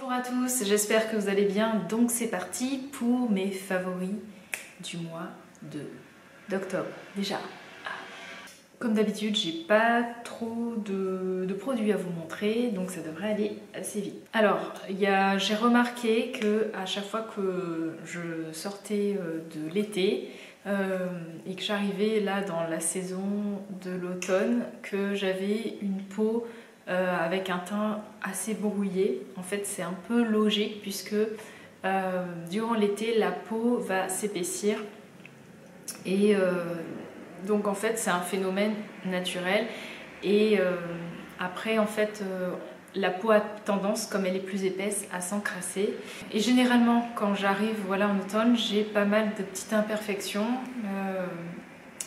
Bonjour à tous, j'espère que vous allez bien. Donc c'est parti pour mes favoris du mois d'octobre. Déjà, comme d'habitude, j'ai pas trop de produits à vous montrer, donc ça devrait aller assez vite. Alors, j'ai remarqué que à chaque fois que je sortais de l'été et que j'arrivais là dans la saison de l'automne, que j'avais une peau avec un teint assez brouillé. En fait, c'est un peu logique puisque durant l'été, la peau va s'épaissir et donc en fait, c'est un phénomène naturel. Et après, en fait, la peau a tendance, comme elle est plus épaisse, à s'encrasser. Et généralement, quand j'arrive en automne, j'ai pas mal de petites imperfections.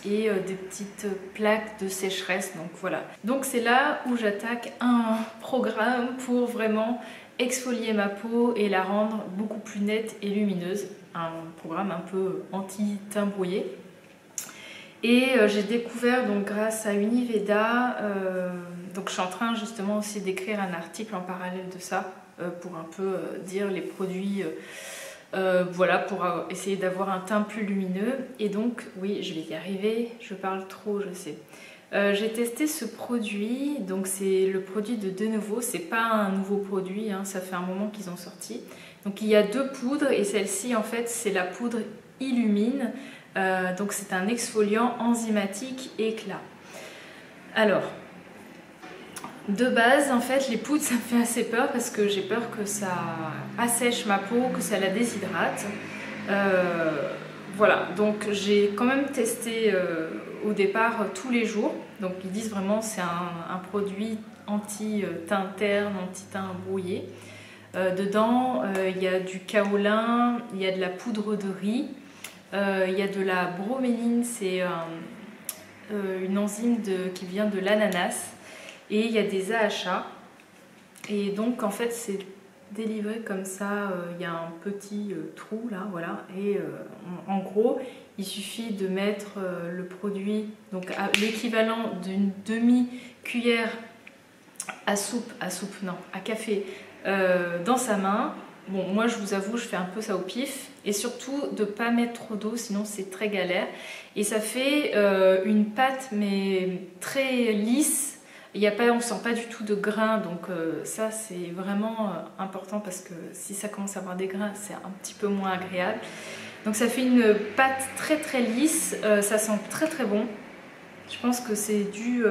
Et des petites plaques de sécheresse, donc voilà. Donc c'est là où j'attaque un programme pour vraiment exfolier ma peau et la rendre beaucoup plus nette et lumineuse. Un programme un peu anti-teint brouillé. Et j'ai découvert donc grâce à Univeda, donc je suis en train justement aussi d'écrire un article en parallèle de ça pour un peu dire les produits. Voilà, pour essayer d'avoir un teint plus lumineux. Et donc, oui, je vais y arriver, je parle trop, je sais. J'ai testé ce produit, donc c'est le produit de Denovo, c'est pas un nouveau produit, hein, ça fait un moment qu'ils ont sorti. Donc il y a deux poudres et celle-ci en fait c'est la poudre Illumine, donc c'est un exfoliant enzymatique éclat. Alors, de base, en fait, les poudres, ça me fait assez peur parce que j'ai peur que ça assèche ma peau, que ça la déshydrate. Voilà, donc j'ai quand même testé au départ tous les jours. Donc ils disent vraiment c'est un produit anti-teint terne, anti-teint brouillé. Dedans, il y a du kaolin, il y a de la poudre de riz, il y a de la broméline, c'est une enzyme qui vient de l'ananas. Et il y a des AHA, et donc en fait c'est délivré comme ça, il y a un petit trou là, voilà, et en gros il suffit de mettre le produit, donc l'équivalent d'une demi-cuillère à café dans sa main. Bon, moi je vous avoue, je fais un peu ça au pif, et surtout de ne pas mettre trop d'eau, sinon c'est très galère, et ça fait une pâte mais très lisse. On ne sent pas du tout de grains, donc ça c'est vraiment important parce que si ça commence à avoir des grains, c'est un petit peu moins agréable. Donc ça fait une pâte très très lisse, ça sent très très bon. Je pense que c'est dû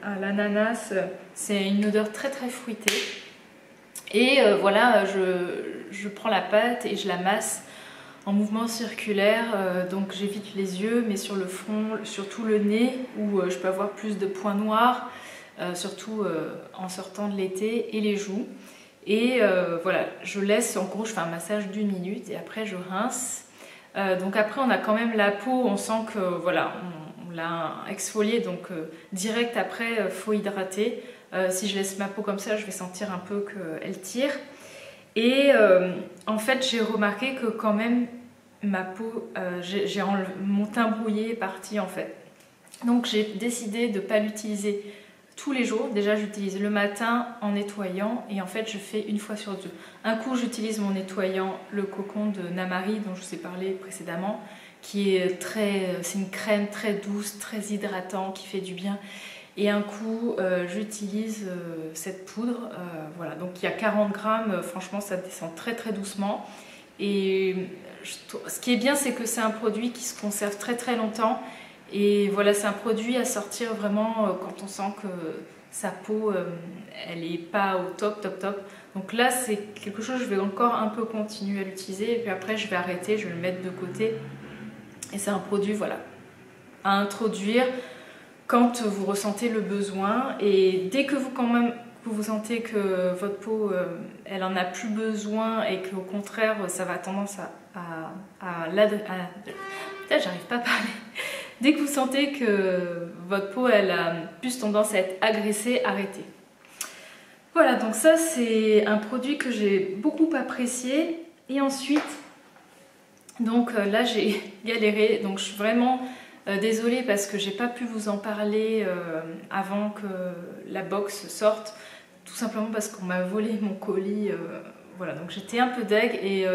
à l'ananas, c'est une odeur très très fruitée. Et voilà, je prends la pâte et je la masse en mouvement circulaire, donc j'évite les yeux, mais sur le front, surtout le nez, où je peux avoir plus de points noirs. Surtout en sortant de l'été, et les joues. Et voilà, je laisse, en gros je fais un massage d'1 minute et après je rince. Donc après on a quand même la peau, on sent que voilà, on l'a exfoliée, donc direct après faut hydrater. Si je laisse ma peau comme ça, je vais sentir un peu qu'elle tire. Et en fait j'ai remarqué que quand même ma peau, mon teint brouillé est parti en fait. Donc j'ai décidé de ne pas l'utiliser tous les jours. Déjà j'utilise le matin en nettoyant, et en fait je fais une fois sur deux. Un coup j'utilise mon nettoyant, le cocon de Namari dont je vous ai parlé précédemment, qui est c'est une crème très douce, très hydratante, qui fait du bien. Et un coup j'utilise cette poudre, voilà, donc il y a 40 grammes, franchement ça descend très très doucement. Et ce qui est bien, c'est que c'est un produit qui se conserve très très longtemps. Et voilà, c'est un produit à sortir vraiment quand on sent que sa peau, elle n'est pas au top. Donc là, c'est quelque chose, je vais encore un peu continuer à l'utiliser. Et puis après, je vais arrêter, je vais le mettre de côté. Et c'est un produit, voilà, à introduire quand vous ressentez le besoin. Et dès que vous sentez que votre peau, elle en a plus besoin, et qu'au contraire, ça va tendance Putain, j'arrive pas à parler. Dès que vous sentez que votre peau elle a plus tendance à être agressée, arrêtez. Voilà, donc ça c'est un produit que j'ai beaucoup apprécié. Et ensuite, donc là j'ai galéré, donc je suis vraiment désolée parce que j'ai pas pu vous en parler avant que la box sorte. tout simplement parce qu'on m'a volé mon colis. Voilà, donc j'étais un peu deg et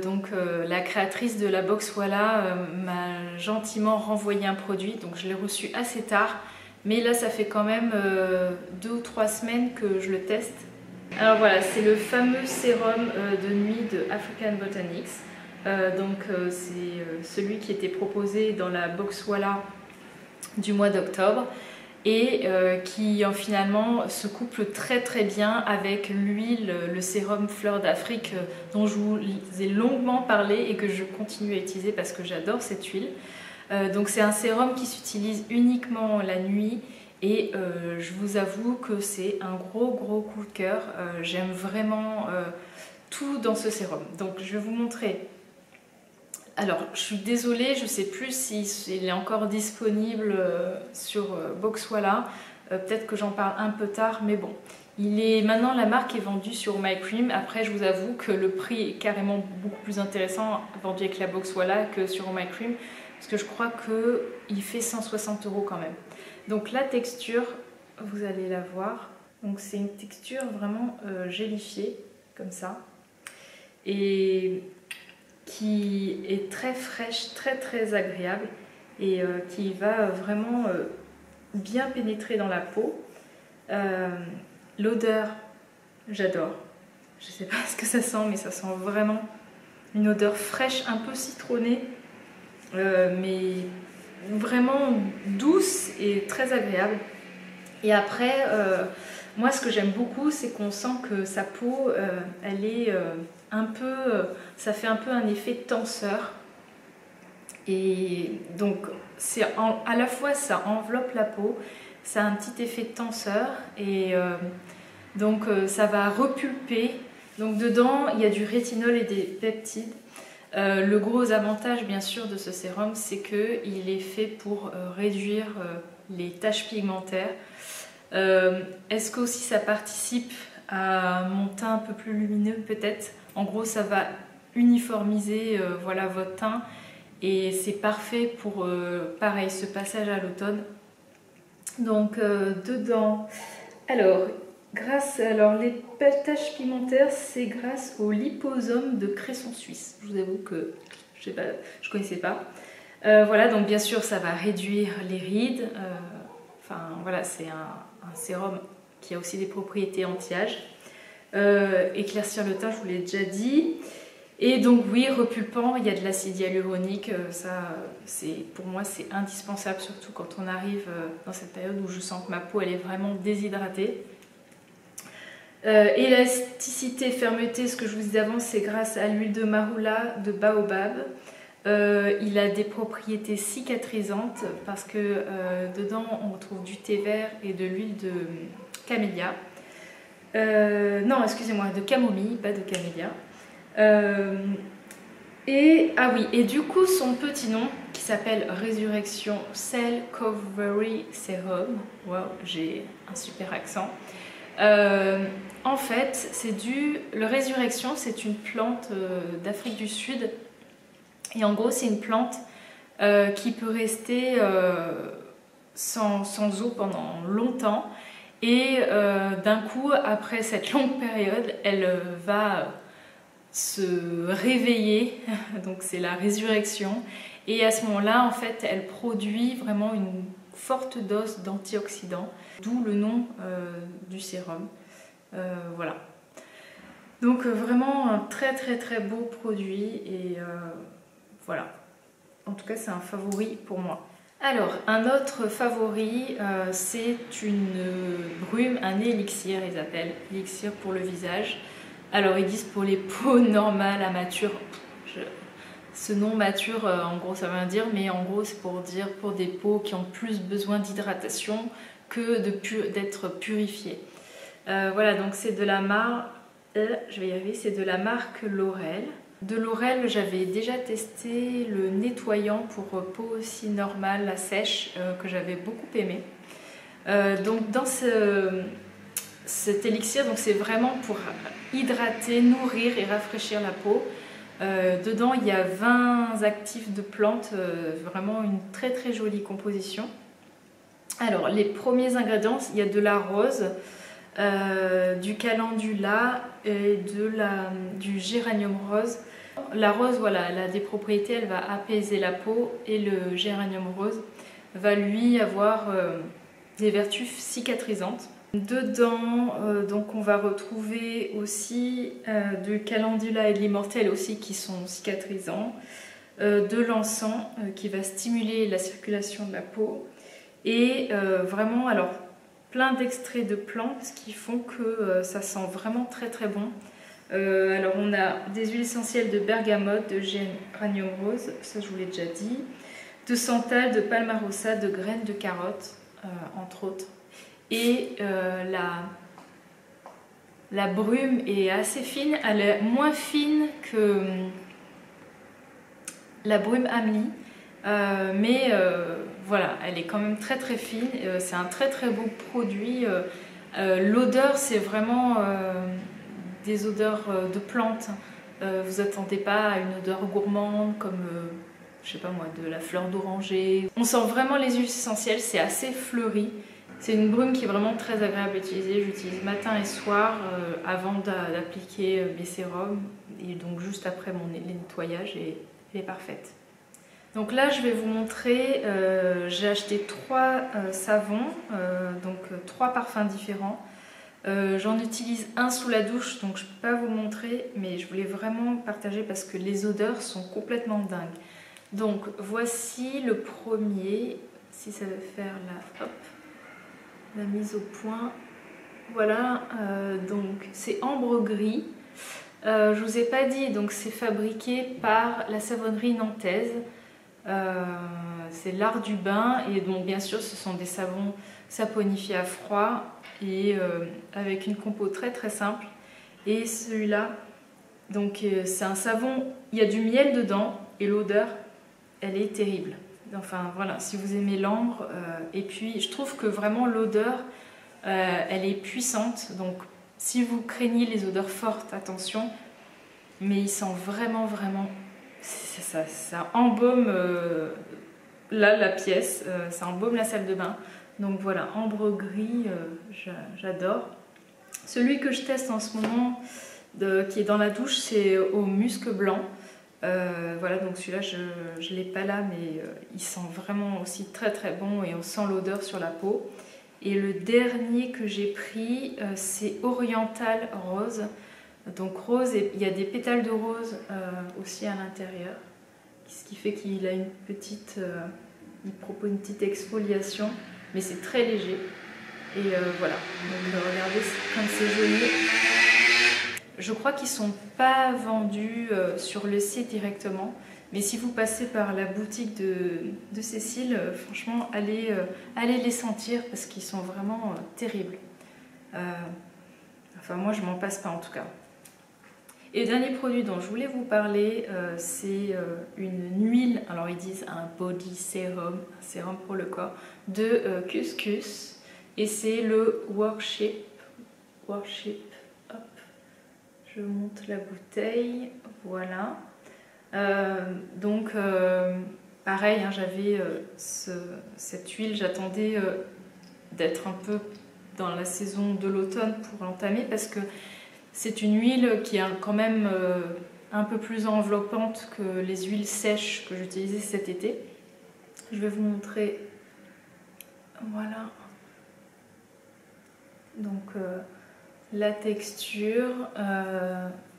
donc la créatrice de la box Voilà m'a gentiment renvoyé un produit, donc je l'ai reçu assez tard, mais là ça fait quand même 2 ou 3 semaines que je le teste. Alors voilà, c'est le fameux sérum de nuit de African Botanics. C'est celui qui était proposé dans la box Voilà du mois d'octobre et qui finalement se couple très très bien avec l'huile, le sérum Fleur d'Afrique dont je vous ai longuement parlé et que je continue à utiliser parce que j'adore cette huile. Donc c'est un sérum qui s'utilise uniquement la nuit et je vous avoue que c'est un gros coup de cœur. J'aime vraiment tout dans ce sérum. Donc je vais vous montrer. Alors, je suis désolée, je ne sais plus s'il est encore disponible sur Box Voilà. Peut-être que j'en parle un peu tard, mais bon. Maintenant, la marque est vendue sur MyCream. Après, je vous avoue que le prix est carrément beaucoup plus intéressant vendu avec la Box Voilà que sur MyCream. Parce que je crois qu'il fait 160 € quand même. Donc la texture, vous allez la voir. Donc c'est une texture vraiment gélifiée, comme ça. Et qui est très fraîche, très agréable et qui va vraiment bien pénétrer dans la peau. L'odeur, j'adore. Je ne sais pas ce que ça sent, mais ça sent vraiment une odeur fraîche, un peu citronnée, mais vraiment douce et très agréable. Et après, moi ce que j'aime beaucoup, c'est qu'on sent que sa peau, elle est un peu, ça fait un peu un effet tenseur. Et donc à la fois ça enveloppe la peau, ça a un petit effet tenseur et donc ça va repulper. Donc dedans il y a du rétinol et des peptides. Le gros avantage bien sûr de ce sérum, c'est qu'il est fait pour réduire les taches pigmentaires. Est-ce que aussi ça participe à mon teint un peu plus lumineux peut-être? En gros ça va uniformiser voilà, votre teint et c'est parfait pour pareil ce passage à l'automne. Donc dedans, alors les taches pigmentaires, c'est grâce au liposome de cresson suisse. Je vous avoue que je connaissais pas. Voilà, donc bien sûr ça va réduire les rides. Enfin voilà, c'est un sérum qui a aussi des propriétés anti-âge. Éclaircir le teint, je vous l'ai déjà dit. Et donc oui, repulpant, il y a de l'acide hyaluronique, pour moi c'est indispensable, surtout quand on arrive dans cette période où je sens que ma peau elle est vraiment déshydratée. Élasticité, fermeté, ce que je vous disais avant, c'est grâce à l'huile de marula de baobab. Il a des propriétés cicatrisantes parce que dedans on retrouve du thé vert et de l'huile de camélia. Non, excusez-moi, de camomille, pas de camélia. Et du coup son petit nom qui s'appelle Résurrection Cell Covery Serum. Wow, j'ai un super accent. En fait, le Résurrection, c'est une plante d'Afrique du Sud. Et en gros, c'est une plante qui peut rester sans eau pendant longtemps. Et d'un coup, après cette longue période, elle va se réveiller. Donc c'est la résurrection. Et à ce moment-là, en fait, elle produit vraiment une forte dose d'antioxydants. D'où le nom du sérum. Voilà. Donc vraiment un très beau produit. Et voilà. En tout cas, c'est un favori pour moi. Alors, un autre favori, c'est une brume, un élixir, ils appellent. Élixir pour le visage. Alors, ils disent pour les peaux normales à mature. Ce nom mature, en gros, ça veut rien dire, mais en gros, c'est pour dire pour des peaux qui ont plus besoin d'hydratation que d'être purifiées. Voilà, donc c'est de la marque, je vais y arriver, c'est de la marque Laurel. De Laurel, j'avais déjà testé le nettoyant pour peau aussi normale, la sèche, que j'avais beaucoup aimé. Donc dans cet élixir, c'est vraiment pour hydrater, nourrir et rafraîchir la peau. Dedans, il y a 20 actifs de plantes, vraiment une très jolie composition. Alors, les premiers ingrédients, il y a de la rose, du calendula et du géranium rose. La rose, voilà, elle a des propriétés, elle va apaiser la peau, et le géranium rose va lui avoir des vertus cicatrisantes. Dedans, donc on va retrouver aussi du calendula et de l'immortelle aussi qui sont cicatrisants, de l'encens qui va stimuler la circulation de la peau, et vraiment alors plein d'extraits de plantes qui font que ça sent vraiment très très bon. Alors on a des huiles essentielles de bergamote, de géranium rose, ça je vous l'ai déjà dit, de santal, de palmarosa, de graines de carotte, entre autres. Et la brume est assez fine, elle est moins fine que la brume Amli, mais voilà, elle est quand même très très fine, c'est un très très beau produit. L'odeur, c'est vraiment des odeurs de plantes. Vous attendez pas à une odeur gourmande comme, je sais pas moi, de la fleur d'oranger. On sent vraiment les huiles essentielles, c'est assez fleuri. C'est une brume qui est vraiment très agréable à utiliser. J'utilise matin et soir avant d'appliquer mes sérums, et donc juste après les nettoyages, et elle est parfaite. Donc là je vais vous montrer, j'ai acheté 3 savons, donc 3 parfums différents. J'en utilise un sous la douche, donc je ne peux pas vous montrer, mais je voulais vraiment partager parce que les odeurs sont complètement dingues. Donc voici le premier, si ça veut faire la mise au point. Voilà, donc c'est ambre gris. Je vous ai pas dit, donc c'est fabriqué par la savonnerie nantaise. C'est l'art du bain, et donc bien sûr ce sont des savons saponifiés à froid et avec une compo très très simple. Et celui-là, donc c'est un savon, il y a du miel dedans, et l'odeur elle est terrible. Enfin voilà, si vous aimez l'ambre, et puis je trouve que vraiment l'odeur elle est puissante, donc si vous craignez les odeurs fortes, attention, mais il sent vraiment vraiment, ça embaume là la pièce, ça embaume la salle de bain. Donc voilà, ambre gris, j'adore. Celui que je teste en ce moment, qui est dans la douche, c'est au musc blanc. Voilà, donc celui-là je ne l'ai pas là, mais il sent vraiment aussi très très bon, et on sent l'odeur sur la peau. Et le dernier que j'ai pris, c'est Oriental Rose. Donc rose, et il y a des pétales de rose aussi à l'intérieur, ce qui fait qu'il a une petite, il propose une petite exfoliation, mais c'est très léger. Et voilà, donc regardez comme c'est joli. Je crois qu'ils ne sont pas vendus sur le site directement, mais si vous passez par la boutique de Cécile, franchement, allez les sentir parce qu'ils sont vraiment terribles. Enfin, moi, je m'en passe pas en tout cas. Et le dernier produit dont je voulais vous parler, c'est une huile, alors ils disent un body serum, un sérum pour le corps, de Couscous, et c'est le Worship. Hop, je monte la bouteille, voilà. Donc pareil, hein, j'avais cette huile, j'attendais d'être un peu dans la saison de l'automne pour l'entamer, parce que c'est une huile qui est quand même un peu plus enveloppante que les huiles sèches que j'utilisais cet été. Je vais vous montrer, voilà, donc la texture.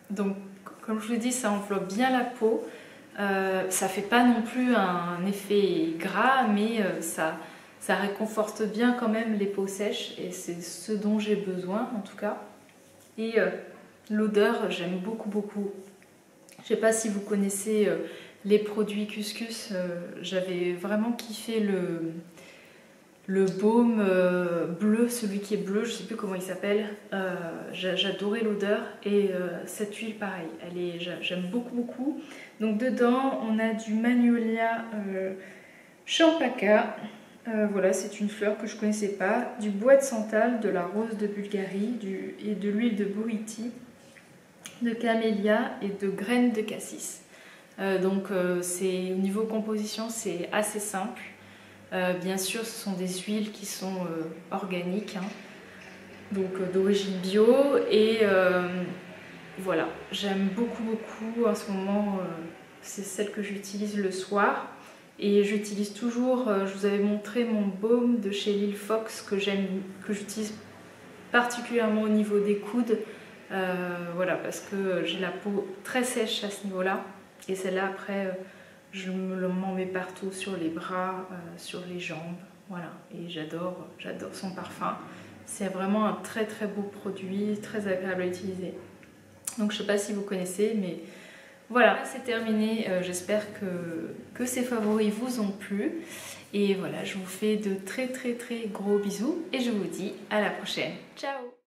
Donc comme je vous l'ai dit, ça enveloppe bien la peau, ça fait pas non plus un effet gras, mais ça réconforte bien quand même les peaux sèches, et c'est ce dont j'ai besoin en tout cas. Et l'odeur, j'aime beaucoup beaucoup. Je sais pas si vous connaissez les produits Couscous, j'avais vraiment kiffé le baume bleu, celui qui est bleu, je sais plus comment il s'appelle. J'adorais l'odeur, et cette huile pareil, j'aime beaucoup beaucoup. Donc dedans on a du Magnolia champaka. Voilà, c'est une fleur que je ne connaissais pas, du bois de santal, de la rose de Bulgarie, et de l'huile de Buriti, de camélia et de graines de cassis. Donc au niveau composition, c'est assez simple. Bien sûr, ce sont des huiles qui sont organiques, hein. donc d'origine bio. Et voilà, j'aime beaucoup en ce moment, c'est celle que j'utilise le soir. Et j'utilise toujours, je vous avais montré mon baume de chez Lil Fox que j'utilise particulièrement au niveau des coudes. Voilà, parce que j'ai la peau très sèche à ce niveau-là. Et celle-là, après, je m'en mets partout, sur les bras, sur les jambes. Voilà, et j'adore son parfum. C'est vraiment un très beau produit, très agréable à utiliser. Donc je ne sais pas si vous connaissez, mais voilà, c'est terminé. J'espère que ces favoris vous ont plu. Et voilà, je vous fais de très gros bisous et je vous dis à la prochaine. Ciao!